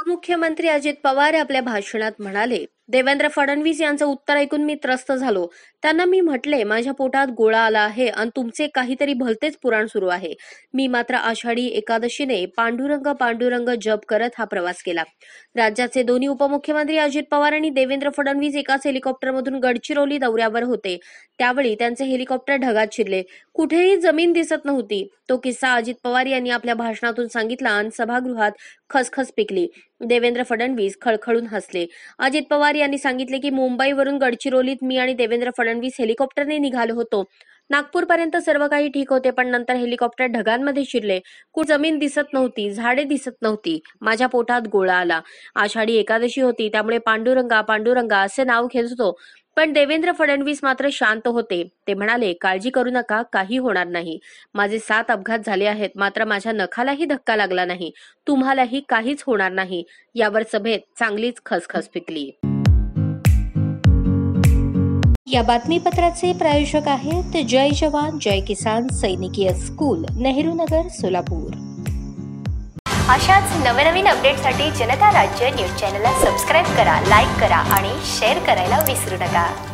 उपमुख्यमंत्री अजित पवार आपल्या भाषणात म्हणाले, देवेंद्र फडणवीस यांचं उत्तर ऐकून मी त्रस्त झालो. त्यांना मी म्हटले, माझ्या पोटात गोळा आला आहे आणि तुमचे काहीतरी भलतेच पुराण सुरू आहे. मी मात्र आषाढी एकादशीने पांडुरंग पांडुरंग जप करत हा प्रवास केला. राज्याचे दोन्ही उपमुख्यमंत्री अजित पवार आणि देवेंद्र फडणवीस एकाच हेलिकॉप्टरमधून गडचिरोली दौऱ्यावर होते. त्यावेळी त्यांचे हेलिकॉप्टर ढगात शिरले. कुठेही जमीन दिसत नव्हती. तो किस्सा अजित पवार यांनी आपल्या भाषणातून सांगितला आणि सभागृहात खसखस पिकली. देवेंद्र फडणवीस खळखळून हसले. अजित पवार यांनी सांगितले की मुंबईवरून गडचिरोलीत मी आणि देवेंद्र फडणवीस हेलिकॉप्टरने निघालो होतो. नागपूरपर्यंत सर्व काही ठीक होते, पण नंतर हेलिकॉप्टर ढगांमध्ये शिरले. कुठे जमीन दिसत नव्हती, झाडे दिसत नव्हती. माझ्या पोटात गोळा आला. आषाढी एकादशी होती, त्यामुळे पांडुरंगा पांडुरंगा असे नाव घेत होतो. पण देवेंद्र फडणवीस मात्र शांत होते. ते म्हणाले, काळजी करू नका, काही होणार नाही. माझे 7 अपघात झाले आहेत, मात्र माझ्या नखालाही धक्का लागला नाही. तुम्हालाही काहीच होणार नाही. यावर सभेत चांगलीच खसखस पिकली. या बातमीपत्राचे प्रायोजक आहेत जय जवान जय किसान सैनिकीय स्कूल, नेहरू नगर, सोलापूर. अशाच नवनवीन अपडेटसाठी जनता राज्य न्यूज चॅनलला सबस्क्राईब करा, लाईक करा आणि शेअर करायला विसरू नका.